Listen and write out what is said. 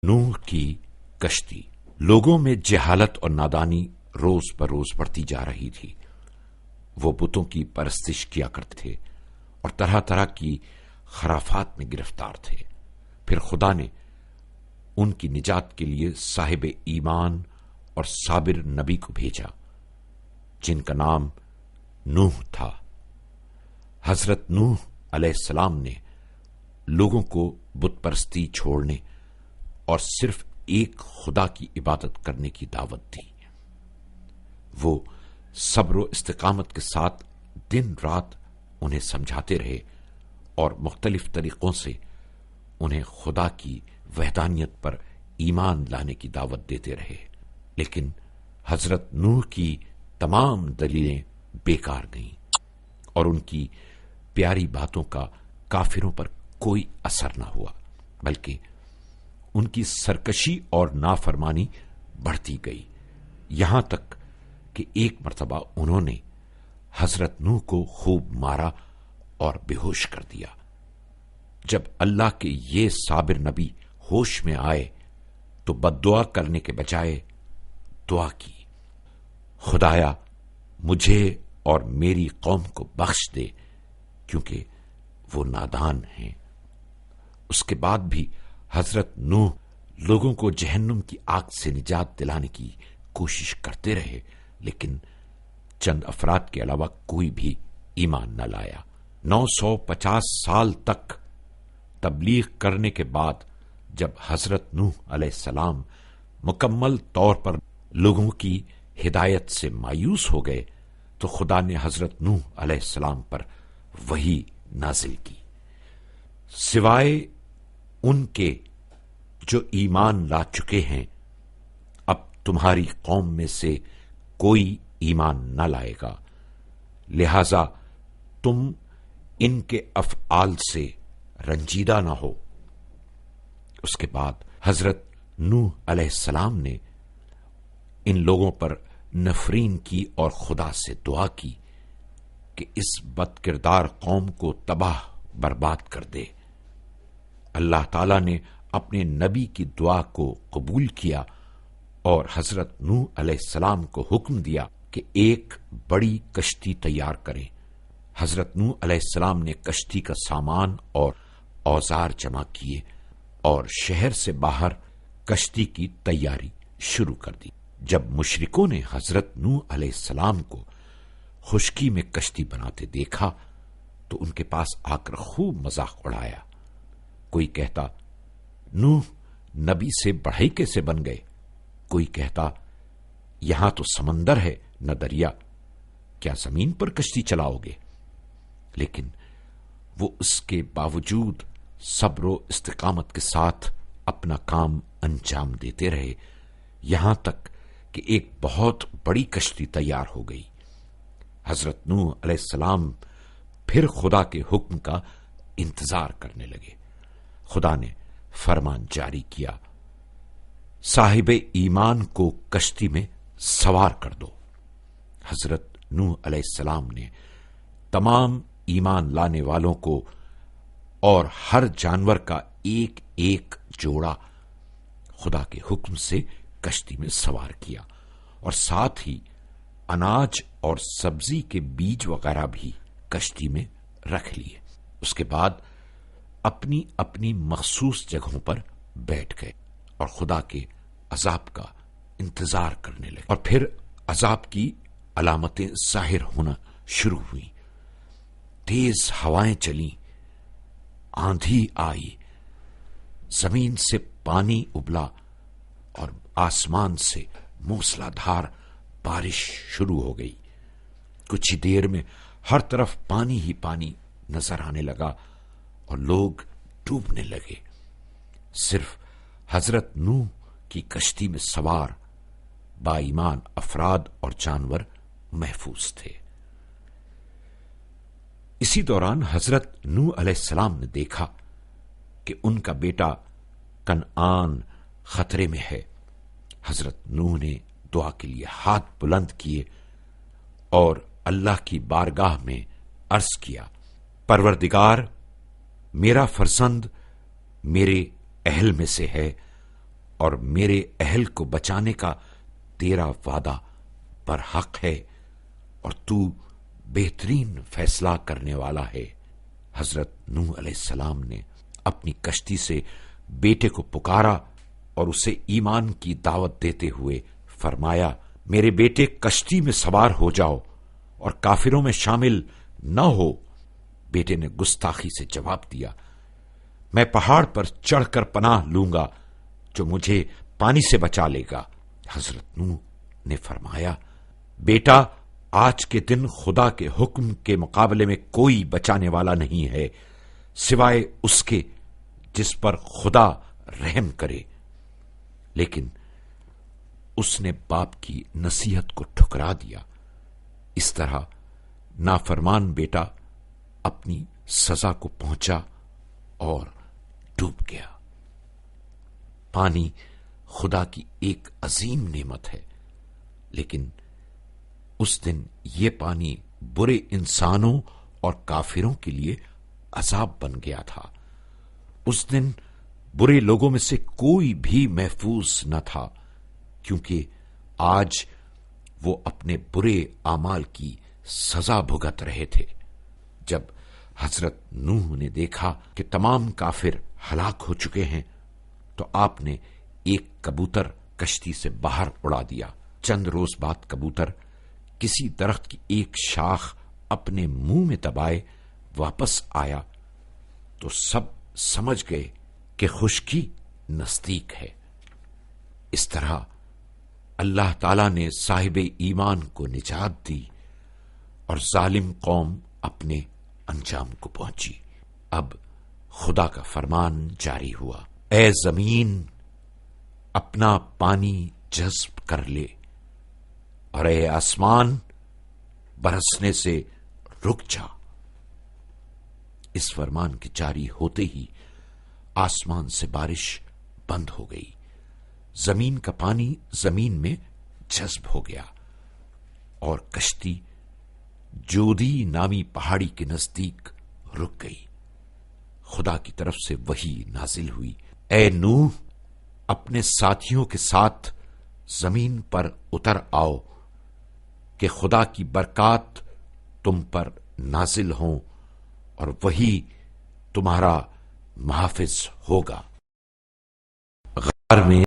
نوح کی کشتی۔ لوگوں میں جہالت اور نادانی روز بروز بڑھتی جا رہی تھی۔ وہ بتوں کی پرستش کیا کرتے تھے اور طرح طرح کی خرافات میں گرفتار تھے۔ پھر خدا نے ان کی نجات کے لیے صاحب ایمان اور صابر نبی کو بھیجا جن کا نام نوح تھا۔ حضرت نوح علیہ السلام نے لوگوں کو بت پرستی چھوڑنے اور صرف ایک خدا کی عبادت کرنے کی دعوت دی۔ وہ صبر و استقامت کے ساتھ دن رات انہیں سمجھاتے رہے اور مختلف طریقوں سے انہیں خدا کی وحدانیت پر ایمان لانے کی دعوت دیتے رہے، لیکن حضرت نوح کی تمام دلیلیں بیکار گئیں اور ان کی پیاری باتوں کا کافروں پر کوئی اثر نہ ہوا، بلکہ ان کی سرکشی اور نافرمانی بڑھتی گئی، یہاں تک کہ ایک مرتبہ انہوں نے حضرت نوح کو خوب مارا اور بے ہوش کر دیا۔ جب اللہ کے یہ صابر نبی ہوش میں آئے تو بد دعا کرنے کے بجائے دعا کی، خدایا مجھے اور میری قوم کو بخش دے کیونکہ وہ نادان ہیں۔ اس کے بعد بھی حضرت نوح لوگوں کو جہنم کی آگ سے نجات دلانے کی کوشش کرتے رہے، لیکن چند افراد کے علاوہ کوئی بھی ایمان نہ لایا۔ 950 سال تک تبلیغ کرنے کے بعد جب حضرت نوح علیہ السلام مکمل طور پر لوگوں کی ہدایت سے مایوس ہو گئے تو خدا نے حضرت نوح علیہ السلام پر وحی نازل کی، سوائے ان کے جو ایمان لا چکے ہیں اب تمہاری قوم میں سے کوئی ایمان نہ لائے گا، لہذا تم ان کے افعال سے رنجیدہ نہ ہو۔ اس کے بعد حضرت نوح علیہ السلام نے ان لوگوں پر نفرین کی اور خدا سے دعا کی کہ اس بد کردار قوم کو تباہ برباد کر دے۔ اللہ تعالی نے اپنے نبی کی دعا کو قبول کیا اور حضرت نوح علیہ السلام کو حکم دیا کہ ایک بڑی کشتی تیار کریں۔ حضرت نوح علیہ السلام نے کشتی کا سامان اور اوزار جمع کیے اور شہر سے باہر کشتی کی تیاری شروع کر دی۔ جب مشرکوں نے حضرت نوح علیہ السلام کو خشکی میں کشتی بناتے دیکھا تو ان کے پاس آ کر خوب مذاق اڑایا۔ کوئی کہتا نوح نبی سے بڑھئی کیسے بن گئے، کوئی کہتا یہاں تو سمندر ہے نہ دریا، کیا زمین پر کشتی چلاؤ گے؟ لیکن وہ اس کے باوجود صبر و استقامت کے ساتھ اپنا کام انجام دیتے رہے، یہاں تک کہ ایک بہت بڑی کشتی تیار ہو گئی۔ حضرت نوح علیہ السلام پھر خدا کے حکم کا انتظار کرنے لگے۔ خدا نے فرمان جاری کیا، صاحب ایمان کو کشتی میں سوار کر دو۔ حضرت نوح علیہ السلام نے تمام ایمان لانے والوں کو اور ہر جانور کا ایک ایک جوڑا خدا کے حکم سے کشتی میں سوار کیا اور ساتھ ہی اناج اور سبزی کے بیج وغیرہ بھی کشتی میں رکھ لیے۔ اس کے بعد اپنی اپنی مخصوص جگہوں پر بیٹھ گئے اور خدا کے عذاب کا انتظار کرنے لگے، اور پھر عذاب کی علامتیں ظاہر ہونا شروع ہوئی۔ تیز ہوائیں چلیں، آندھی آئی، زمین سے پانی ابلا اور آسمان سے موسلا دھار بارش شروع ہو گئی۔ کچھ ہی دیر میں ہر طرف پانی ہی پانی نظر آنے لگا اور لوگ ڈوبنے لگے، صرف حضرت نوح کی کشتی میں سوار با ایمان افراد اور جانور محفوظ تھے۔ اسی دوران حضرت نوح علیہ السلام نے دیکھا کہ ان کا بیٹا کنعان خطرے میں ہے۔ حضرت نوح نے دعا کے لیے ہاتھ بلند کیے اور اللہ کی بارگاہ میں عرض کیا، پروردگار، میرا فرزند میرے اہل میں سے ہے اور میرے اہل کو بچانے کا تیرا وعدہ برحق ہے اور تو بہترین فیصلہ کرنے والا ہے۔ حضرت نوح علیہ السلام نے اپنی کشتی سے بیٹے کو پکارا اور اسے ایمان کی دعوت دیتے ہوئے فرمایا، میرے بیٹے کشتی میں سوار ہو جاؤ اور کافروں میں شامل نہ ہو۔ بیٹے نے گستاخی سے جواب دیا، میں پہاڑ پر چڑھ کر پناہ لوں گا جو مجھے پانی سے بچا لے گا۔ حضرت نوح نے فرمایا، بیٹا آج کے دن خدا کے حکم کے مقابلے میں کوئی بچانے والا نہیں ہے سوائے اس کے جس پر خدا رحم کرے۔ لیکن اس نے باپ کی نصیحت کو ٹھکرا دیا۔ اس طرح نافرمان بیٹا اپنی سزا کو پہنچا اور ڈوب گیا۔ پانی خدا کی ایک عظیم نعمت ہے، لیکن اس دن یہ پانی برے انسانوں اور کافروں کے لیے عذاب بن گیا تھا۔ اس دن برے لوگوں میں سے کوئی بھی محفوظ نہ تھا، کیونکہ آج وہ اپنے برے اعمال کی سزا بھگت رہے تھے۔ جب حضرت نوح نے دیکھا کہ تمام کافر ہلاک ہو چکے ہیں تو آپ نے ایک کبوتر کشتی سے باہر اڑا دیا۔ چند روز بعد کبوتر کسی درخت کی ایک شاخ اپنے منہ میں دبائے واپس آیا تو سب سمجھ گئے کہ خشکی نزدیک ہے۔ اس طرح اللہ تعالی نے صاحب ایمان کو نجات دی اور ظالم قوم اپنے انجام کو پہنچی۔ اب خدا کا فرمان جاری ہوا، اے زمین اپنا پانی جذب کر لے، اور اے آسمان برسنے سے رک جا۔ اس فرمان کے جاری ہوتے ہی آسمان سے بارش بند ہو گئی، زمین کا پانی زمین میں جذب ہو گیا اور کشتی جودی نامی پہاڑی کے نزدیک رک گئی۔ خدا کی طرف سے وحی نازل ہوئی، اے نوح اپنے ساتھیوں کے ساتھ زمین پر اتر آؤ کہ خدا کی برکات تم پر نازل ہوں اور وہی تمہارا محافظ ہوگا۔ غار میں